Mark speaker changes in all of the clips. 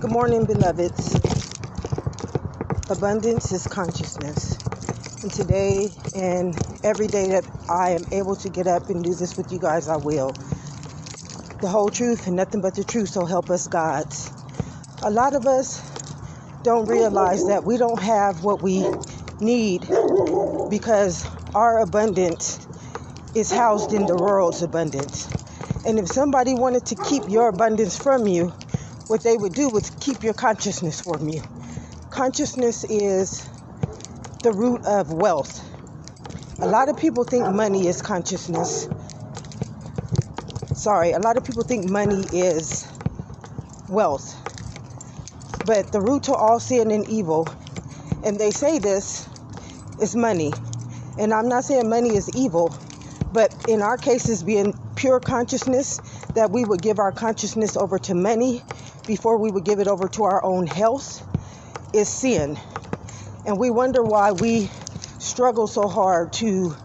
Speaker 1: Good morning, beloveds. Abundance is consciousness. And today and every day that I am able to get up and do this with you guys, I will. The whole truth and nothing but the truth, so help us God. A lot of us don't realize that we don't have what we need because our abundance is housed in the world's abundance. And if somebody wanted to keep your abundance from you, what they would do was keep your consciousness from you. Consciousness is the root of wealth. A lot of people think money is consciousness. A lot of people think money is wealth. But the root to all sin and evil, and they say this, is money. And I'm not saying money is evil, but in our cases, being pure consciousness, that we would give our consciousness over to money before we would give it over to our own health, is sin. And we wonder why we struggle so hard to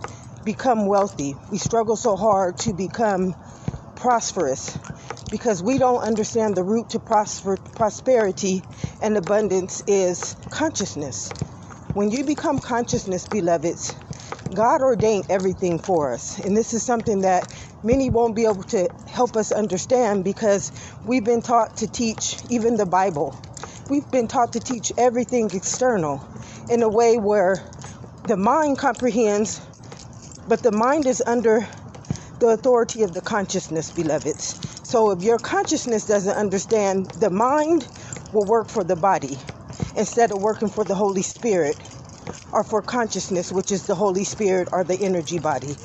Speaker 1: become wealthy. We struggle so hard to become prosperous because we don't understand the root to prosperity and abundance is consciousness. When you become consciousness, beloveds, God ordained everything for us. And this is something that many won't be able to help us understand because we've been taught to teach even the Bible. We've been taught to teach everything external in a way where the mind comprehends, but the mind is under the authority of the consciousness, beloveds. So if your consciousness doesn't understand, the mind will work for the body instead of working for the Holy Spirit or for consciousness, which is the Holy Spirit or the energy body.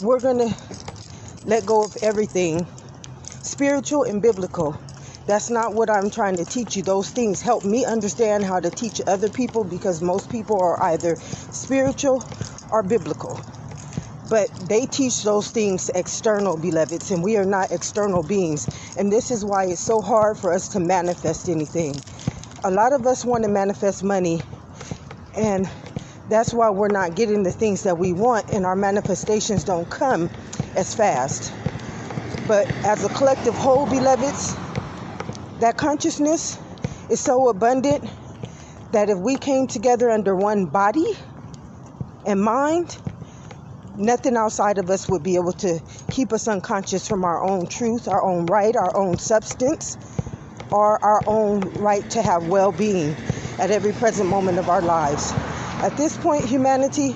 Speaker 1: We're going to let go of everything spiritual and biblical. That's not what I'm trying to teach you. Those things help me understand how to teach other people because most people are either spiritual or biblical. But they teach those things external, beloveds, and we are not external beings. And this is why it's so hard for us to manifest anything. A lot of us want to manifest money, and that's why we're not getting the things that we want, and our manifestations don't come as fast. But as a collective whole, beloveds, that consciousness is so abundant that if we came together under one body and mind, nothing outside of us would be able to keep us unconscious from our own truth, our own right, our own substance, or our own right to have well-being at every present moment of our lives. At this point, humanity,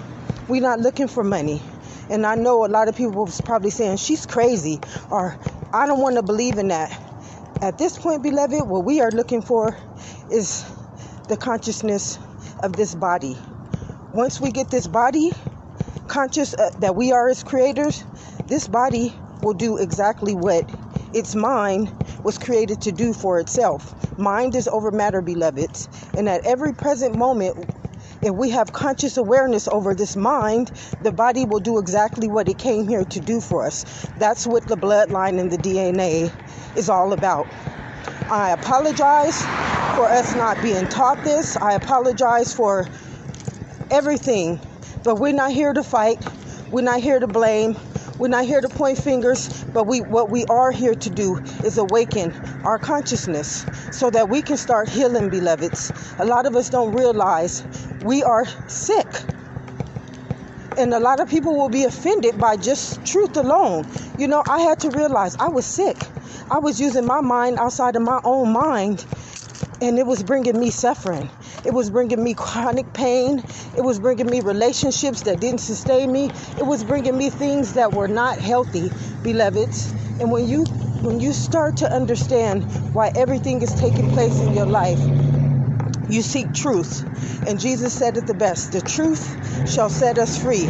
Speaker 1: we're not looking for money. And I know a lot of people was probably saying, she's crazy, or I don't want to believe in that. At this point, beloved, what we are looking for is the consciousness of this body. Once we get this body conscious that we are its creators, this body will do exactly what its mind was created to do for itself. Mind is over matter, beloveds. And at every present moment, if we have conscious awareness over this mind, the body will do exactly what it came here to do for us. That's what the bloodline and the DNA is all about. I apologize for us not being taught this. I apologize for everything. But we're not here to fight. We're not here to blame. We're not here to point fingers. But what we are here to do is awaken our consciousness so that we can start healing, beloveds. A lot of us don't realize we are sick. And a lot of people will be offended by just truth alone. You know, I had to realize I was sick. I was using my mind outside of my own mind, and it was bringing me suffering. It was bringing me chronic pain. It was bringing me relationships that didn't sustain me. It was bringing me things that were not healthy, beloveds. And when you start to understand why everything is taking place in your life, you seek truth. And Jesus said it the best, the truth shall set us free.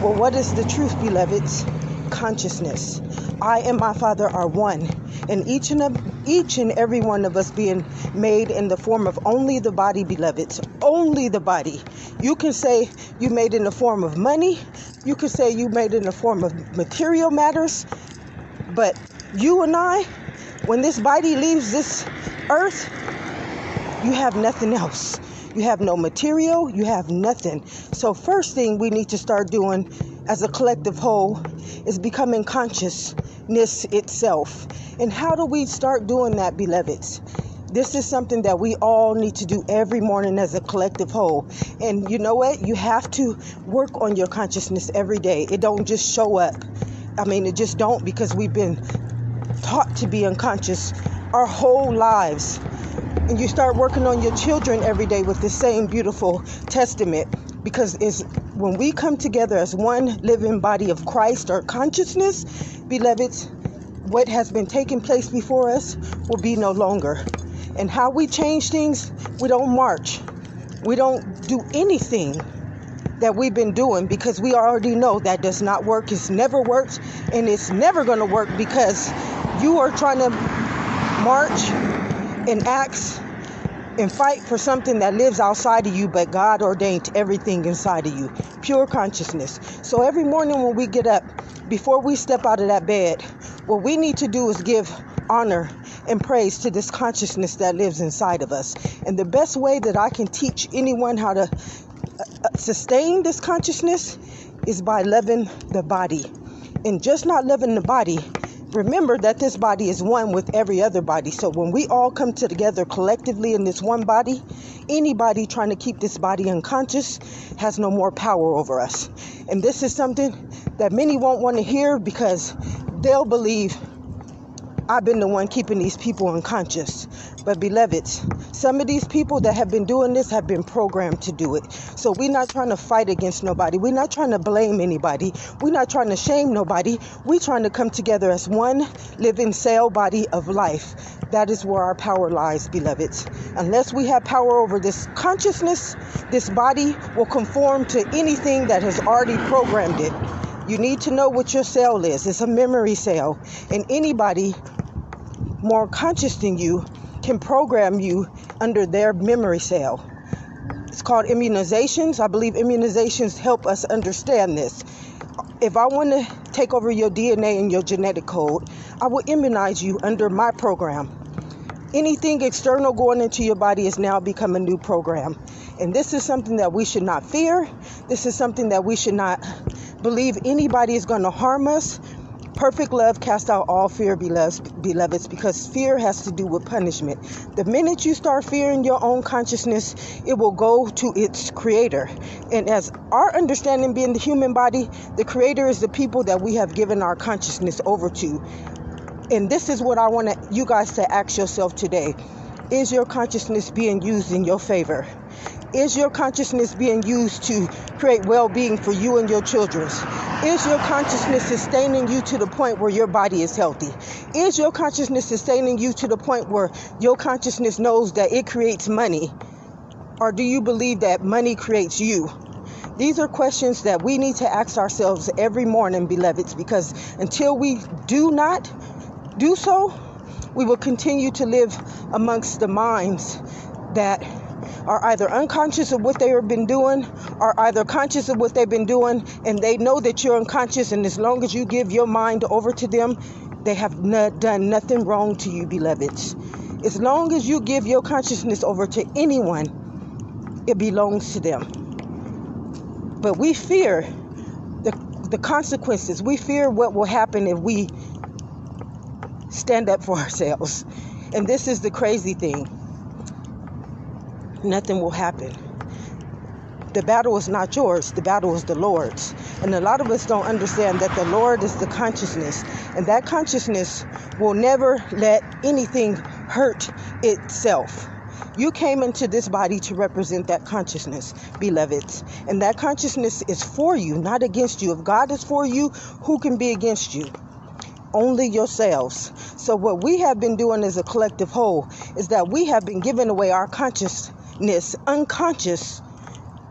Speaker 1: Well, what is the truth, beloveds? Consciousness. I and my Father are one. And each and every one of us being made in the form of only the body, beloveds. Only the body. You can say you made in the form of money. You can say you made in the form of material matters. But you and I, when this body leaves this earth, you have nothing else. You have no material. You have nothing. So first thing we need to start doing as a collective whole is becoming consciousness itself. And how do we start doing that, beloveds? This is something that we all need to do every morning as a collective whole. And you know what? You have to work on your consciousness every day. It don't just show up. It just don't, because we've been taught to be unconscious our whole lives. And you start working on your children every day with the same beautiful testament, because it's when we come together as one living body of Christ or consciousness, beloveds, what has been taking place before us will be no longer. And how we change things, we don't march. We don't do anything that we've been doing, because we already know that does not work. It's never worked, and it's never going to work, because you are trying to march and act and fight for something that lives outside of you, but God ordained everything inside of you. Pure consciousness. So every morning when we get up, before we step out of that bed, what we need to do is give honor and praise to this consciousness that lives inside of us. And the best way that I can teach anyone how to sustain this consciousness is by loving the body. And just not loving the body, remember that this body is one with every other body. So when we all come together collectively in this one body, anybody trying to keep this body unconscious has no more power over us. And this is something that many won't want to hear, because they'll believe I've been the one keeping these people unconscious. But beloveds, some of these people that have been doing this have been programmed to do it. So we're not trying to fight against nobody. We're not trying to blame anybody. We're not trying to shame nobody. We're trying to come together as one living cell body of life. That is where our power lies, beloveds. Unless we have power over this consciousness, this body will conform to anything that has already programmed it. You need to know what your cell is. It's a memory cell. And anybody more conscious than you can program you under their memory cell. It's called immunizations. I believe immunizations help us understand this. If I want to take over your DNA and your genetic code, I will immunize you under my program. Anything external going into your body is now become a new program. And this is something that we should not fear. This is something that we should not believe anybody is going to harm us. Perfect love casts out all fear, beloveds, because fear has to do with punishment. The minute you start fearing your own consciousness, it will go to its creator. And as our understanding being the human body, the creator is the people that we have given our consciousness over to. And this is what I want you guys to ask yourself today. Is your consciousness being used in your favor? Is your consciousness being used to create well-being for you and your children? Is your consciousness sustaining you to the point where your body is healthy? Is your consciousness sustaining you to the point where your consciousness knows that it creates money? Or do you believe that money creates you? These are questions that we need to ask ourselves every morning, beloveds, because until we do not do so, we will continue to live amongst the minds that are either unconscious of what they have been doing, or either conscious of what they've been doing, and they know that you're unconscious, and as long as you give your mind over to them, they have done nothing wrong to you, beloveds. As long as you give your consciousness over to anyone, it belongs to them. But we fear the consequences. We fear what will happen if we stand up for ourselves. And this is the crazy thing. Nothing will happen. The battle is not yours. The battle is the Lord's. And a lot of us don't understand that the Lord is the consciousness. And that consciousness will never let anything hurt itself. You came into this body to represent that consciousness, beloveds. And that consciousness is for you, not against you. If God is for you, who can be against you? Only yourselves. So what we have been doing as a collective whole is that we have been giving away our consciousness unconscious.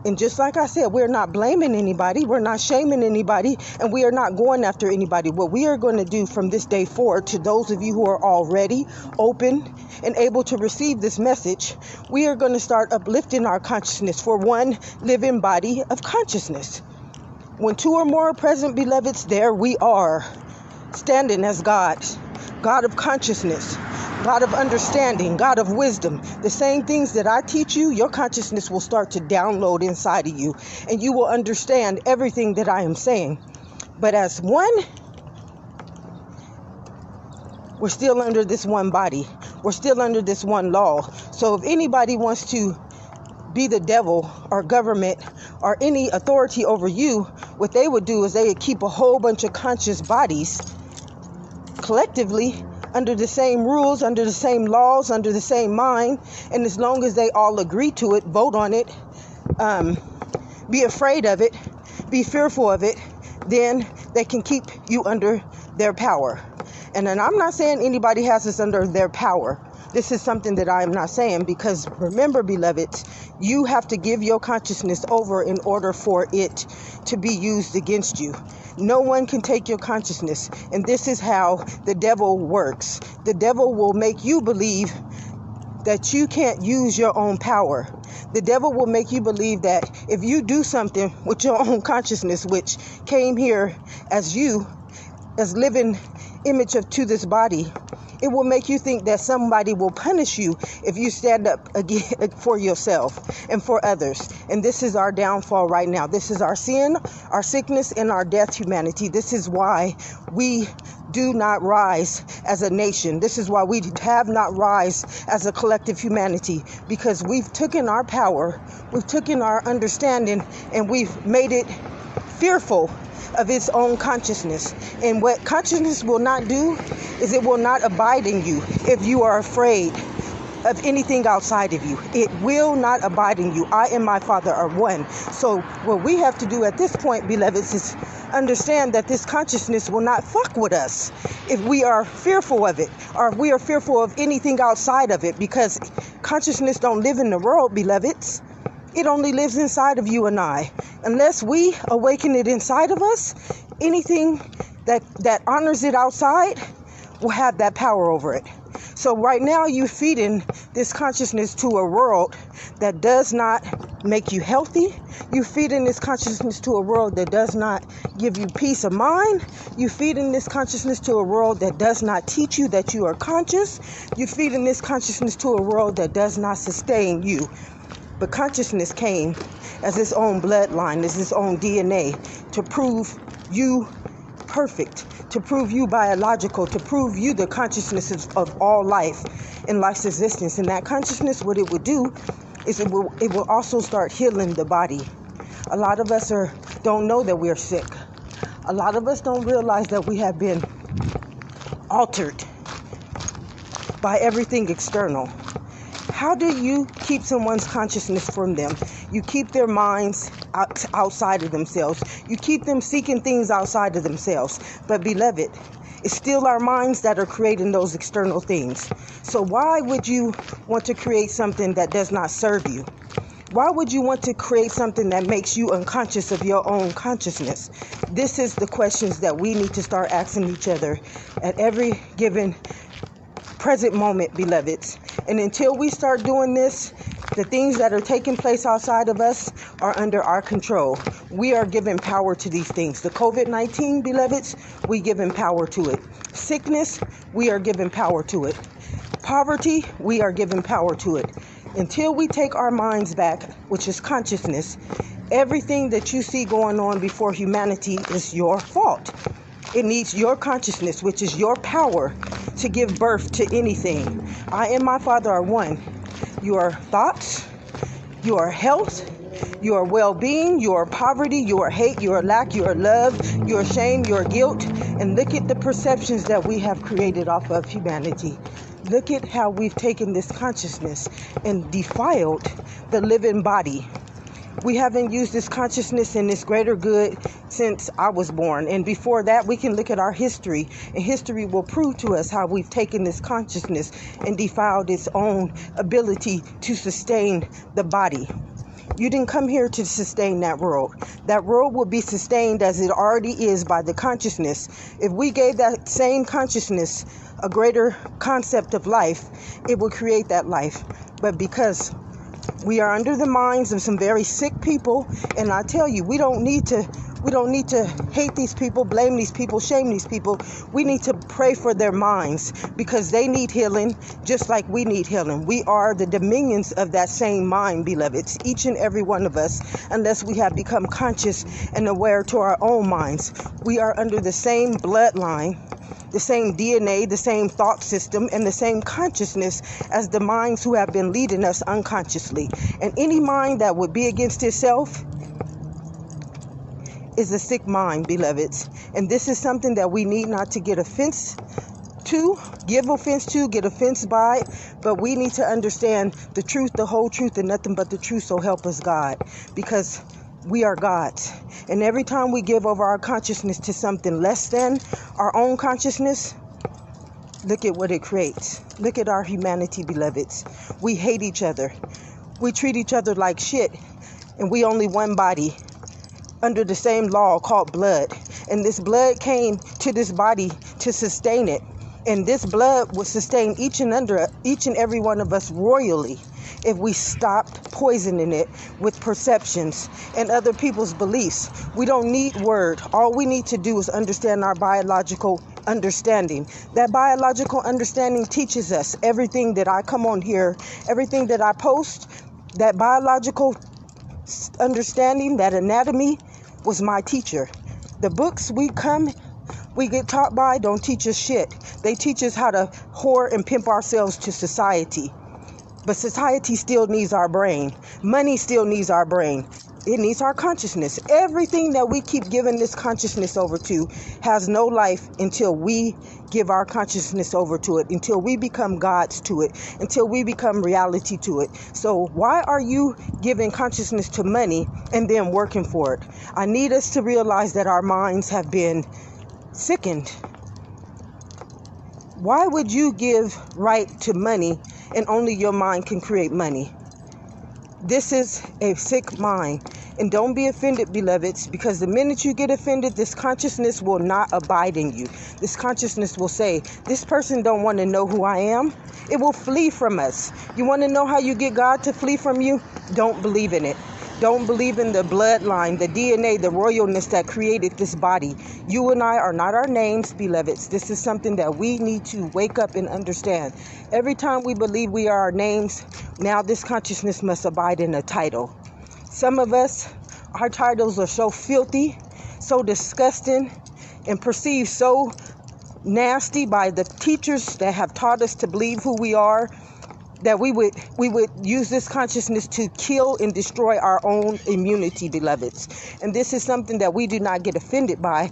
Speaker 1: And just like I said, we're not blaming anybody, we're not shaming anybody, and we are not going after anybody. What we are going to do from this day forward, to those of you who are already open and able to receive this message, we are going to start uplifting our consciousness for one living body of consciousness. When two or more are present, beloveds, there we are, standing as God of consciousness, God of understanding, God of wisdom. The same things that I teach you, your consciousness will start to download inside of you, and you will understand everything that I am saying. But as one, we're still under this one body. We're still under this one law. So if anybody wants to be the devil or government or any authority over you, what they would do is they would keep a whole bunch of conscious bodies collectively under the same rules, under the same laws, under the same mind. And as long as they all agree to it, vote on it, be afraid of it, be fearful of it, then they can keep you under their power. And then I'm not saying anybody has us under their power. This is something that I am not saying, because remember, beloveds, you have to give your consciousness over in order for it to be used against you. No one can take your consciousness. And this is how the devil works. The devil will make you believe that you can't use your own power. The devil will make you believe that if you do something with your own consciousness, which came here as you, as living image to this body, it will make you think that somebody will punish you if you stand up again for yourself and for others. And this is our downfall right now. This is our sin, our sickness, and our death, humanity. This is why we do not rise as a nation. This is why we have not rise as a collective humanity, because we've taken our power, we've taken our understanding, and we've made it fearful of its own consciousness. And what consciousness will not do is it will not abide in you if you are afraid of anything outside of you. It will not abide in you. I and my Father are one. So what we have to do at this point, beloveds, is understand that this consciousness will not fuck with us if we are fearful of it, or if we are fearful of anything outside of it, because consciousness don't live in the world, beloveds. It only lives inside of you and I. Unless we awaken it inside of us, anything that honors it outside will have that power over it. So right now you're feeding this consciousness to a world that does not make you healthy. You're feeding this consciousness to a world that does not give you peace of mind. You're feeding this consciousness to a world that does not teach you that you are conscious. You're feeding this consciousness to a world that does not sustain you. But consciousness came as its own bloodline, as its own DNA, to prove you perfect, to prove you biological, to prove you the consciousness of all life and life's existence. And that consciousness, what it would do is it will also start healing the body. A lot of us don't know that we're sick. A lot of us don't realize that we have been altered by everything external. How do you keep someone's consciousness from them? You keep their minds outside of themselves. You keep them seeking things outside of themselves. But beloved, it's still our minds that are creating those external things. So why would you want to create something that does not serve you? Why would you want to create something that makes you unconscious of your own consciousness? This is the questions that we need to start asking each other at every given present moment, beloveds. And until we start doing this, the things that are taking place outside of us are under our control. We are giving power to these things. The COVID-19, beloveds, we giving power to it. Sickness, we are giving power to it. Poverty, we are giving power to it. Until we take our minds back, which is consciousness, everything that you see going on before humanity is your fault. It needs your consciousness, which is your power, to give birth to anything. I and my Father are one. Your thoughts, your health, your well-being, your poverty, your hate, your lack, your love, your shame, your guilt. And look at the perceptions that we have created off of humanity. Look at how we've taken this consciousness and defiled the living body. We haven't used this consciousness and this greater good since I was born. And before that, we can look at our history. And history will prove to us how we've taken this consciousness and defiled its own ability to sustain the body. You didn't come here to sustain that world. That world will be sustained as it already is by the consciousness. If we gave that same consciousness a greater concept of life, it will create that life. But because we are under the minds of some very sick people, and I tell you, we don't need to hate these people, blame these people, shame these people. We need to pray for their minds, because they need healing just like we need healing. We are the dominions of that same mind, beloveds, each and every one of us, unless we have become conscious and aware to our own minds. We are under the same bloodline. the same DNA, the same thought system, and the same consciousness as the minds who have been leading us unconsciously. And any mind that would be against itself is a sick mind, beloveds. And this is something that we need not to get offense to, give offense to, get offense by, but we need to understand the truth, the whole truth, and nothing but the truth, so help us God, because we are God's. And every time we give over our consciousness to something less than our own consciousness, look at what it creates. Look at our humanity, beloveds. We hate each other. We treat each other like shit, and we only one body under the same law called blood. And this blood came to this body to sustain it. And this blood will sustain each and every one of us royally if we stopped poisoning it with perceptions and other people's beliefs. We don't need word. All we need to do is understand our biological understanding. That biological understanding teaches us everything that I come on here, everything that I post. That biological understanding, that anatomy, was my teacher. The books we get taught by don't teach us shit. They teach us how to whore and pimp ourselves to society. But society still needs our brain. Money still needs our brain. It needs our consciousness. Everything that we keep giving this consciousness over to has no life until we give our consciousness over to it, until we become gods to it, until we become reality to it. So why are you giving consciousness to money and then working for it? I need us to realize that our minds have been sickened. Why would you give right to money and only your mind can create money? This is a sick mind. And don't be offended, beloveds, because the minute you get offended, this consciousness will not abide in you. This consciousness will say, this person don't want to know who I am. It will flee from us. You want to know how you get God to flee from you? Don't believe in it. Don't believe in the bloodline, the DNA, the royalness that created this body. You and I are not our names, beloveds. This is something that we need to wake up and understand. Every time we believe we are our names, now this consciousness must abide in a title. Some of us, our titles are so filthy, so disgusting, and perceived so nasty by the teachers that have taught us to believe who we are, that we would use this consciousness to kill and destroy our own immunity, beloveds. And this is something that we do not get offended by.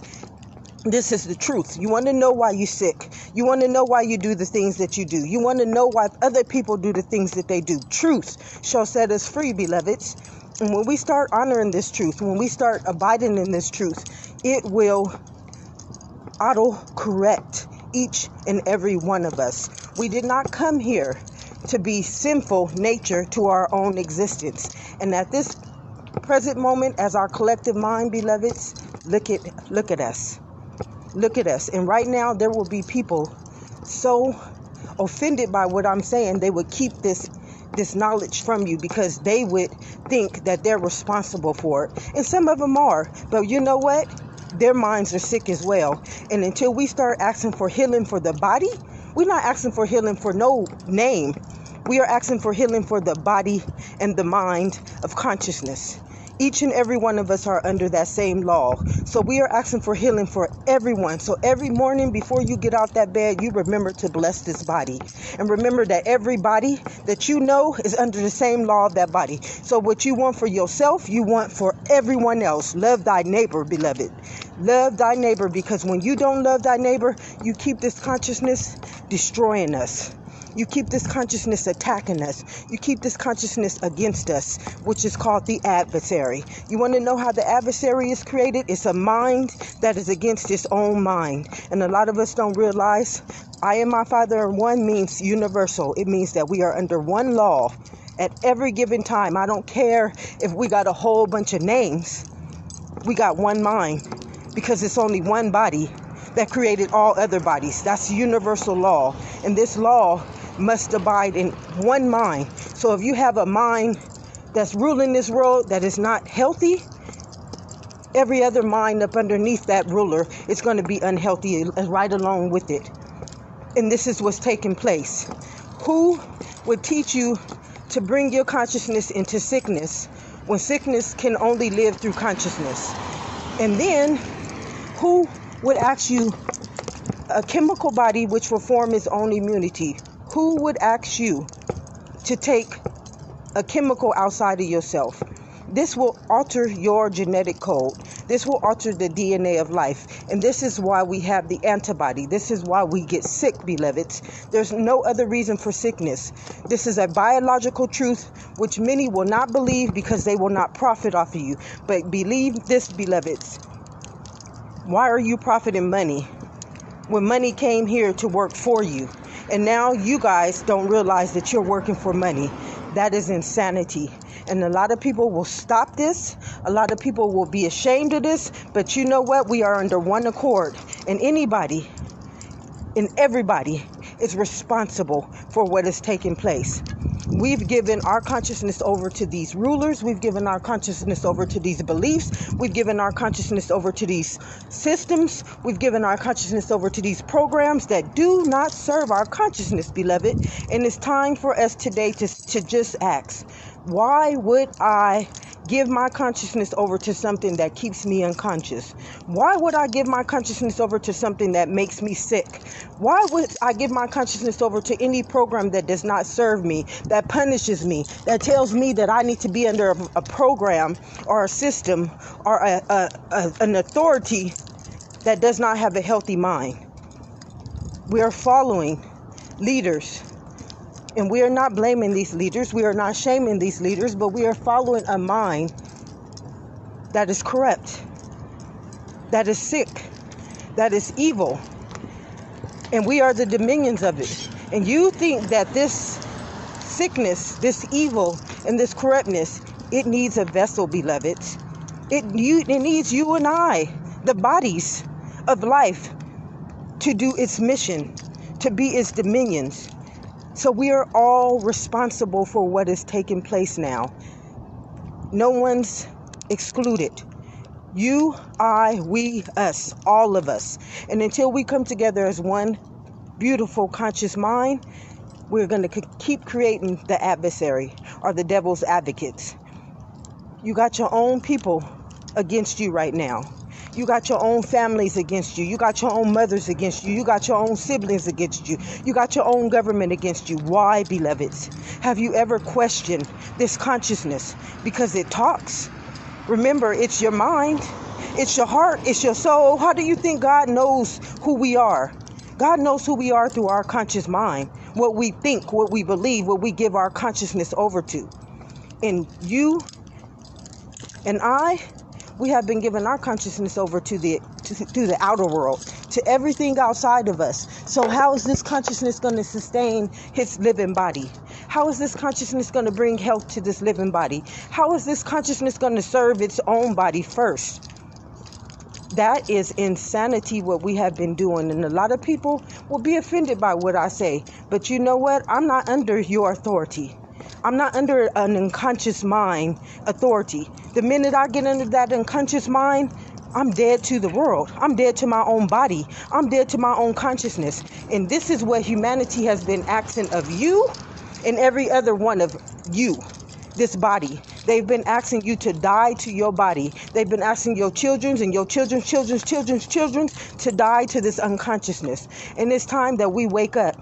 Speaker 1: This is the truth. You want to know why you're sick. You want to know why you do the things that you do. You want to know why other people do the things that they do. Truth shall set us free, beloveds. And when we start honoring this truth, when we start abiding in this truth, it will auto-correct each and every one of us. We did not come here to be sinful nature to our own existence. And at this present moment, as our collective mind, beloveds, look at us. Look at us. And right now, there will be people so offended by what I'm saying, they would keep this knowledge from you because they would think that they're responsible for it. And some of them are. But you know what? Their minds are sick as well. And until we start asking for healing for the body, we're not asking for healing for no name. We are asking for healing for the body and the mind of consciousness. Each and every one of us are under that same law. So we are asking for healing for everyone. So every morning before you get out that bed, you remember to bless this body. And remember that every body that you know is under the same law of that body. So what you want for yourself, you want for everyone else. Love thy neighbor, beloved. Love thy neighbor, because when you don't love thy neighbor, you keep this consciousness destroying us. You keep this consciousness attacking us. You keep this consciousness against us, which is called the adversary. You want to know how the adversary is created? It's a mind that is against its own mind. And a lot of us don't realize I and my Father are one means universal. It means that we are under one law at every given time. I don't care if we got a whole bunch of names. We got one mind because it's only one body that created all other bodies. That's universal law. And this law must abide in one mind. So if you have a mind that's ruling this world that is not healthy, every other mind up underneath that ruler is going to be unhealthy right along with it. And this is what's taking place. Who would teach you to bring your consciousness into sickness when sickness can only live through consciousness? And then who would ask you a chemical body which will form its own immunity. Who would ask you to take a chemical outside of yourself? This will alter your genetic code. This will alter the DNA of life. And this is why we have the antibody. This is why we get sick, beloveds. There's no other reason for sickness. This is a biological truth which many will not believe because they will not profit off of you. But believe this, beloveds. Why are you profiting money when money came here to work for you? And now you guys don't realize that you're working for money. That is insanity. And a lot of people will stop this. A lot of people will be ashamed of this. But you know what? We are under one accord. And anybody and everybody is responsible for what is taking place. We've given our consciousness over to these rulers. We've given our consciousness over to these beliefs. We've given our consciousness over to these systems. We've given our consciousness over to these programs that do not serve our consciousness, beloved. And it's time for us today to just ask, why would I give my consciousness over to something that keeps me unconscious? Why would I give my consciousness over to something that makes me sick? Why would I give my consciousness over to any program that does not serve me, that punishes me, that tells me that I need to be under a program or a system or an authority that does not have a healthy mind? We are following leaders. And we are not blaming these leaders. We are not shaming these leaders, but we are following a mind that is corrupt, that is sick, that is evil. And we are the dominions of it. And you think that this sickness, this evil, and this corruptness, it needs a vessel, beloved. It needs you and I, the bodies of life, to do its mission, to be its dominions. So we are all responsible for what is taking place now. No one's excluded. You, I, we, us, all of us. And until we come together as one beautiful conscious mind, we're going to keep creating the adversary or the devil's advocates. You got your own people against you right now. You got your own families against you. You got your own mothers against you. You got your own siblings against you. You got your own government against you. Why, beloveds? Have you ever questioned this consciousness? Because it talks. Remember, it's your mind. It's your heart. It's your soul. How do you think God knows who we are? God knows who we are through our conscious mind. What we think, what we believe, what we give our consciousness over to. And you and I, we have been given our consciousness over to the outer world, to everything outside of us. So how is this consciousness going to sustain its living body? How is this consciousness going to bring health to this living body? How is this consciousness going to serve its own body first? That is insanity, what we have been doing. And a lot of people will be offended by what I say. But you know what? I'm not under your authority. I'm not under an unconscious mind authority. The minute I get under that unconscious mind, I'm dead to the world. I'm dead to my own body. I'm dead to my own consciousness. And this is what humanity has been asking of you and every other one of you, this body. They've been asking you to die to your body. They've been asking your children's and your children's children to die to this unconsciousness. And it's time that we wake up,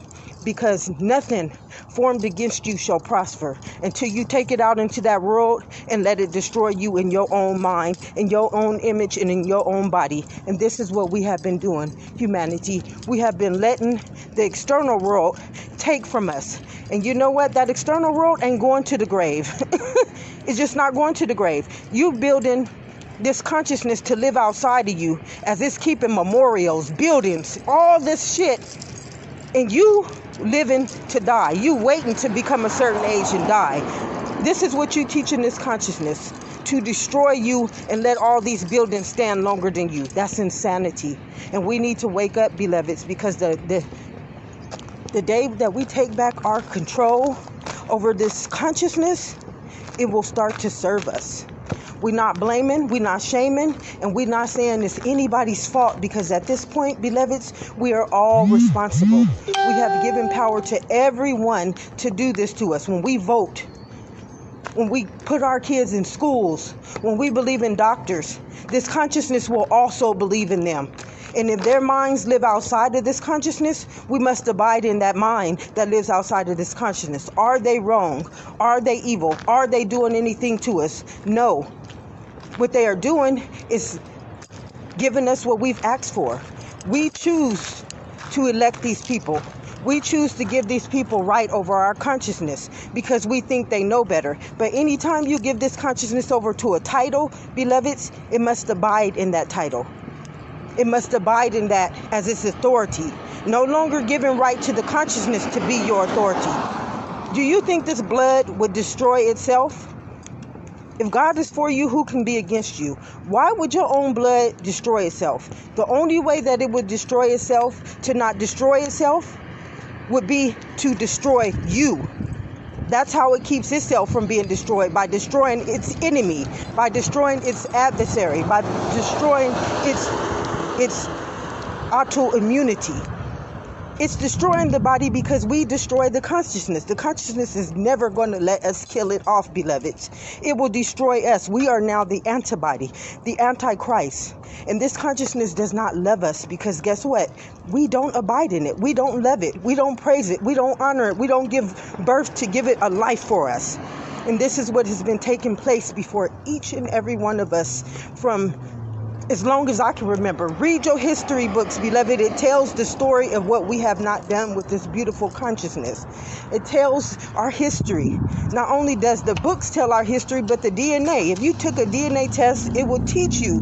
Speaker 1: because nothing formed against you shall prosper until you take it out into that world and let it destroy you in your own mind, in your own image, and in your own body. And this is what we have been doing, humanity. We have been letting the external world take from us. And you know what? That external world ain't going to the grave. It's just not going to the grave. You building this consciousness to live outside of you, as it's keeping memorials, buildings, all this shit. And you living to die. You waiting to become a certain age and die. This is what you teach in this consciousness, to destroy you and let all these buildings stand longer than you. That's insanity. And we need to wake up, beloveds, because the day that we take back our control over this consciousness, it will start to serve us. We're not blaming, we're not shaming, and we're not saying it's anybody's fault, because at this point, beloveds, we are all responsible. We have given power to everyone to do this to us. When we vote, when we put our kids in schools, when we believe in doctors, this consciousness will also believe in them. And if their minds live outside of this consciousness, we must abide in that mind that lives outside of this consciousness. Are they wrong? Are they evil? Are they doing anything to us? No. What they are doing is giving us what we've asked for. We choose to elect these people. We choose to give these people right over our consciousness because we think they know better. But anytime you give this consciousness over to a title, beloveds, it must abide in that title. It must abide in that as its authority. No longer giving right to the consciousness to be your authority. Do you think this blood would destroy itself? If God is for you, who can be against you? Why would your own blood destroy itself? The only way that it would destroy itself, to not destroy itself, would be to destroy you. That's how it keeps itself from being destroyed, by destroying its enemy, by destroying its adversary, by destroying its autoimmunity. It's destroying the body because we destroy the consciousness. The consciousness is never going to let us kill it off, beloveds. It will destroy us. We are now the antibody, the antichrist. And this consciousness does not love us because guess what? We don't abide in it. We don't love it. We don't praise it. We don't honor it. We don't give birth to give it a life for us. And this is what has been taking place before each and every one of us from as long as I can remember. Read your history books, beloved. It tells the story of what we have not done with this beautiful consciousness. It tells our history. Not only does the books tell our history, but the DNA. If you took a DNA test, it would teach you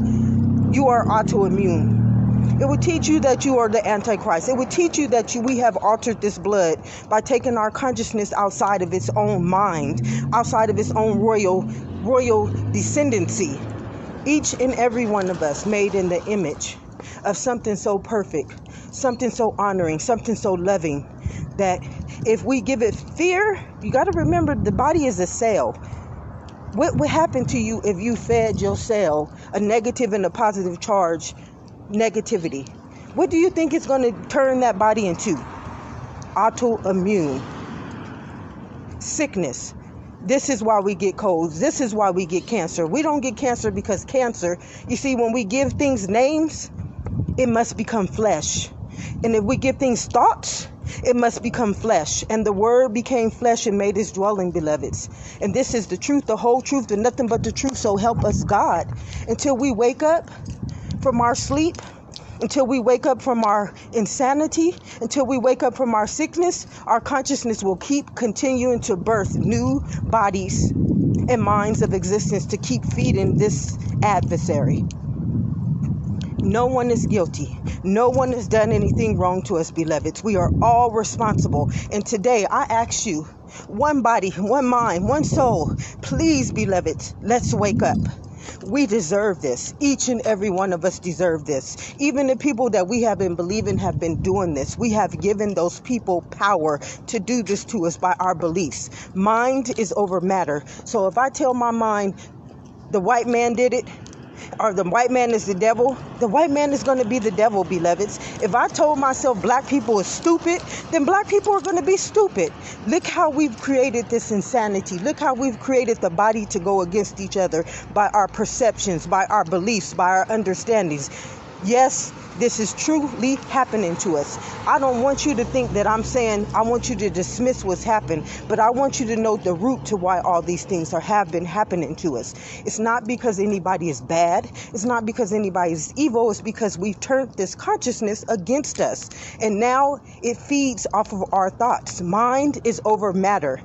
Speaker 1: are autoimmune. It would teach you that you are the Antichrist. It would teach you that we have altered this blood by taking our consciousness outside of its own mind, outside of its own royal descendancy. Each and every one of us made in the image of something so perfect, something so honoring, something so loving, that if we give it fear, you got to remember the body is a cell. What would happen to you if you fed your cell a negative and a positive charge negativity? What do you think it's going to turn that body into? Autoimmune. Sickness. This is why we get colds. This is why we get cancer. We don't get cancer because cancer, you see, when we give things names, it must become flesh. And if we give things thoughts, it must become flesh. And the word became flesh and made its dwelling, beloveds. And this is the truth, the whole truth, and nothing but the truth. So help us, God. Until we wake up from our sleep, until we wake up from our insanity, until we wake up from our sickness, our consciousness will keep continuing to birth new bodies and minds of existence to keep feeding this adversary. No one is guilty. No one has done anything wrong to us, beloveds. We are all responsible. And today I ask you, one body, one mind, one soul, please, beloveds, let's wake up. We deserve this. Each and every one of us deserve this. Even the people that we have been believing have been doing this. We have given those people power to do this to us by our beliefs. Mind is over matter. So if I tell my mind the white man did it, or the white man is the devil, the white man is going to be the devil, beloveds. If I told myself black people is stupid, then black people are going to be stupid. Look how we've created this insanity. Look how we've created the body to go against each other by our perceptions, by our beliefs, by our understandings. Yes, this is truly happening to us. I don't want you to think that I'm saying I want you to dismiss what's happened, but I want you to know the root to why all these things have been happening to us. It's not because anybody is bad. It's not because anybody is evil. It's because we've turned this consciousness against us. And now it feeds off of our thoughts. Mind is over matter.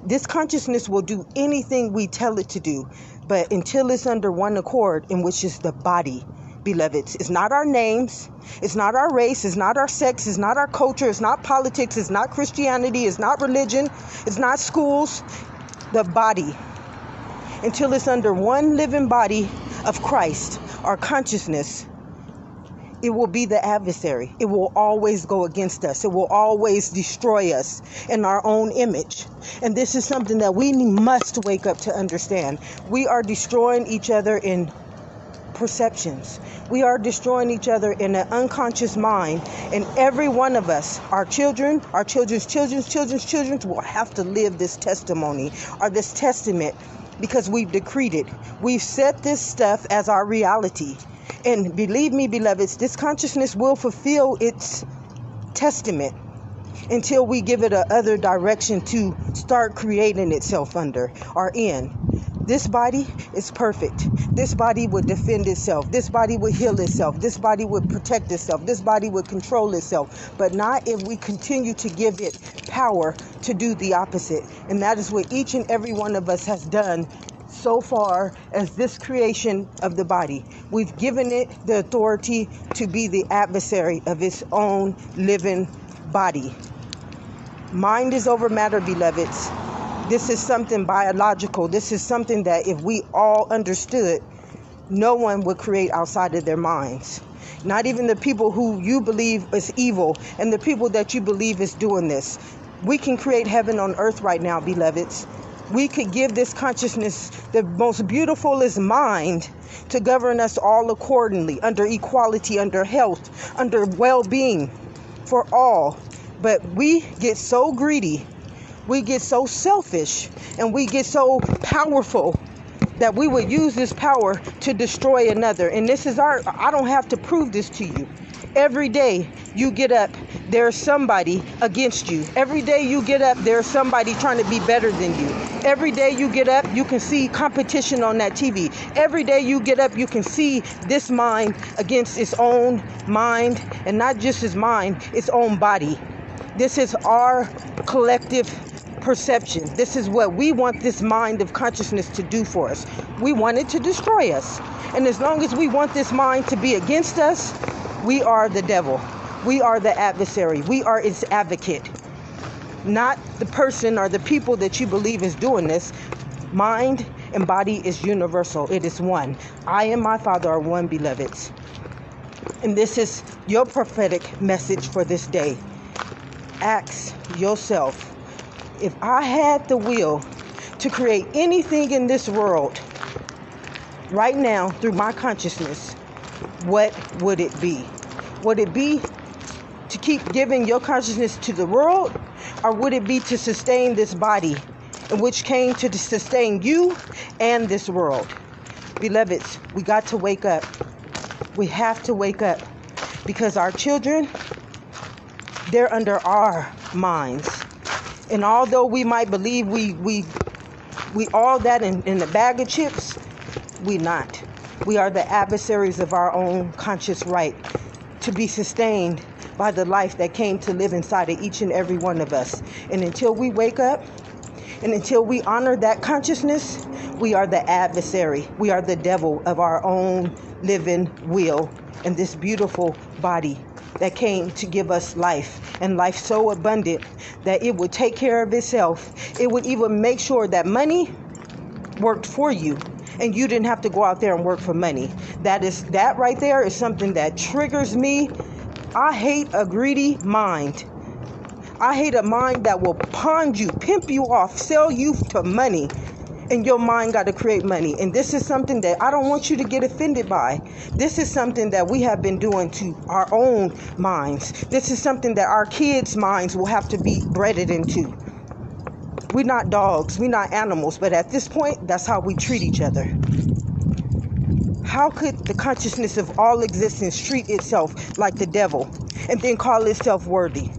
Speaker 1: This consciousness will do anything we tell it to do, but until it's under one accord, in which is the body. Beloveds, it's not our names, it's not our race, it's not our sex, it's not our culture, it's not politics, it's not Christianity, it's not religion, it's not schools, the body. Until it's under one living body of Christ, our consciousness, it will be the adversary. It will always go against us. It will always destroy us in our own image. And this is something that we must wake up to understand. We are destroying each other in perceptions. We are destroying each other in an unconscious mind. And every one of us, our children, our children's children will have to live this testimony or this testament, because we've decreed it. We've set this stuff as our reality. And believe me, beloveds, this consciousness will fulfill its testament until we give it a other direction to start creating itself under or in. This body is perfect. This body would defend itself. This body would heal itself. This body would protect itself. This body would control itself. But not if we continue to give it power to do the opposite. And that is what each and every one of us has done so far as this creation of the body. We've given it the authority to be the adversary of its own living body. Mind is over matter, beloveds. This is something biological. This is something that if we all understood, no one would create outside of their minds. Not even the people who you believe is evil and the people that you believe is doing this. We can create heaven on earth right now, beloveds. We could give this consciousness the most beautifulest mind to govern us all accordingly, under equality, under health, under well-being for all. But we get so greedy, we get so selfish, and we get so powerful that we would use this power to destroy another. And this is I don't have to prove this to you. Every day you get up, there's somebody against you. Every day you get up, there's somebody trying to be better than you. Every day you get up, you can see competition on that TV. Every day you get up, you can see this mind against its own mind, and not just its mind, its own body. This is our collective perception. This is what we want this mind of consciousness to do for us. We want it to destroy us. And as long as we want this mind to be against us, we are the devil. We are the adversary. We are its advocate. Not the person or the people that you believe is doing this. Mind and body is universal. It is one. I and my Father are one, beloveds. And this is your prophetic message for this day. Ask yourself, if I had the will to create anything in this world right now through my consciousness, what would it be? Would it be to keep giving your consciousness to the world? Or would it be to sustain this body, in which came to sustain you and this world? Beloveds, we got to wake up. We have to wake up, because our children, they're under our minds. And although we might believe we all that in the bag of chips, we not. We are the adversaries of our own conscious right to be sustained by the life that came to live inside of each and every one of us. And until we wake up, and until we honor that consciousness, we are the adversary. We are the devil of our own living will and this beautiful body that came to give us life, and life so abundant that it would take care of itself. It would even make sure that money worked for you and you didn't have to go out there and work for money. That right there is something that triggers me. I hate a greedy mind. I hate a mind that will pawn you, pimp you off, sell you to money. And your mind got to create money. And this is something that I don't want you to get offended by. This is something that we have been doing to our own minds. This is something that our kids' minds will have to be bred into. We're not dogs. We're not animals. But at this point, that's how we treat each other. How could the consciousness of all existence treat itself like the devil and then call itself worthy?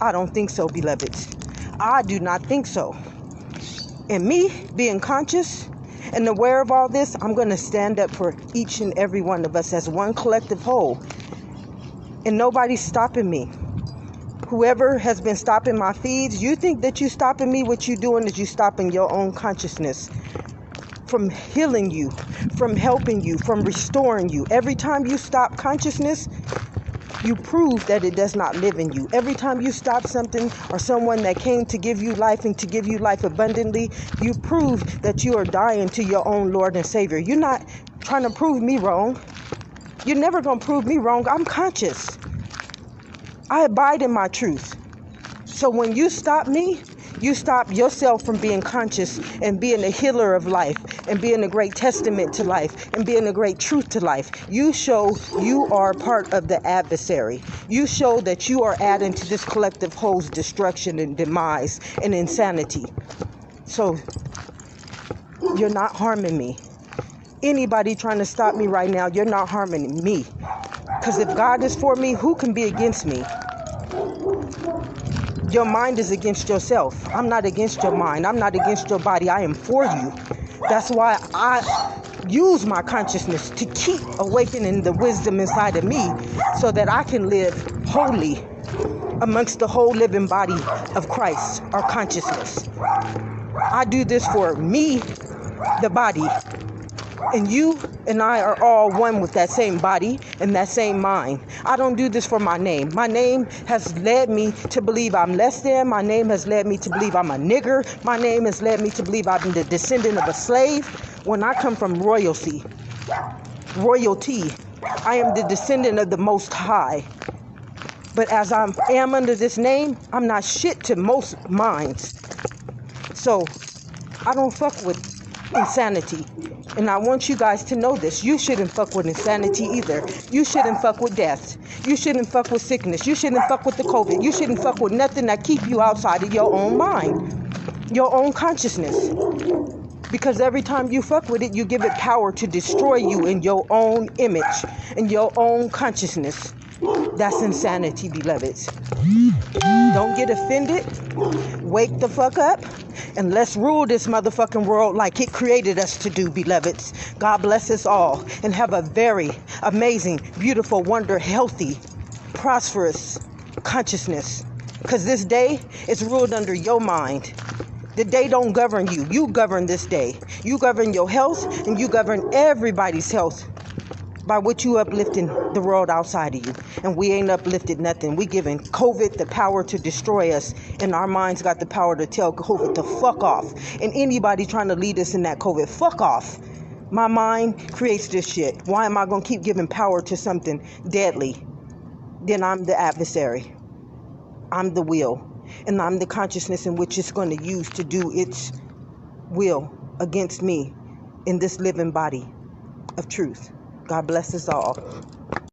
Speaker 1: I don't think so, beloveds. I do not think so. And me being conscious and aware of all this, I'm going to stand up for each and every one of us as one collective whole. And nobody's stopping me. Whoever has been stopping my feeds, you think that you stopping me, what you doing is you stopping your own consciousness from healing you, from helping you, from restoring you. Every time you stop consciousness, you prove that it does not live in you. Every time you stop something or someone that came to give you life and to give you life abundantly, you prove that you are dying to your own Lord and Savior. You're not trying to prove me wrong. You're never going to prove me wrong. I'm conscious. I abide in my truth. So when you stop me, You stop yourself from being conscious and being a healer of life and being a great testament to life and being a great truth to life. You show you are part of the adversary. You show that you are adding to this collective whole's destruction and demise and insanity. So you're not harming me. Anybody trying to stop me right now, you're not harming me. Because if God is for me, who can be against me? Your mind is against yourself. I'm not against your mind. I'm not against your body. I am for you. That's why I use my consciousness to keep awakening the wisdom inside of me so that I can live wholly amongst the whole living body of Christ, our consciousness. I do this for me, the body. And you and I are all one with that same body and that same mind. I don't do this for my name. My name has led me to believe I'm less than. My name has led me to believe I'm a nigger. My name has led me to believe I'm the descendant of a slave. When I come from royalty, I am the descendant of the Most High. But as I am under this name, I'm not shit to most minds. So I don't fuck with insanity. And I want you guys to know this. You shouldn't fuck with insanity either. You shouldn't fuck with death. You shouldn't fuck with sickness. You shouldn't fuck with the COVID. You shouldn't fuck with nothing that keep you outside of your own mind, your own consciousness. Because every time you fuck with it, you give it power to destroy you in your own image, in your own consciousness. That's insanity, beloveds. Don't get offended. Wake the fuck up. And let's rule this motherfucking world like it created us to do, beloveds. God bless us all. And have a very amazing, beautiful, wonder, healthy, prosperous consciousness. Because this day is ruled under your mind. The day don't govern you. You govern this day. You govern your health and you govern everybody's health by what you uplifting the world outside of you. And we ain't uplifted nothing. We giving COVID the power to destroy us, and our minds got the power to tell COVID to fuck off. And anybody trying to lead us in that COVID, fuck off. My mind creates this shit. Why am I going to keep giving power to something deadly? Then I'm the adversary. I'm the will. And I'm the consciousness in which it's going to use to do its will against me in this living body of truth. God bless us all.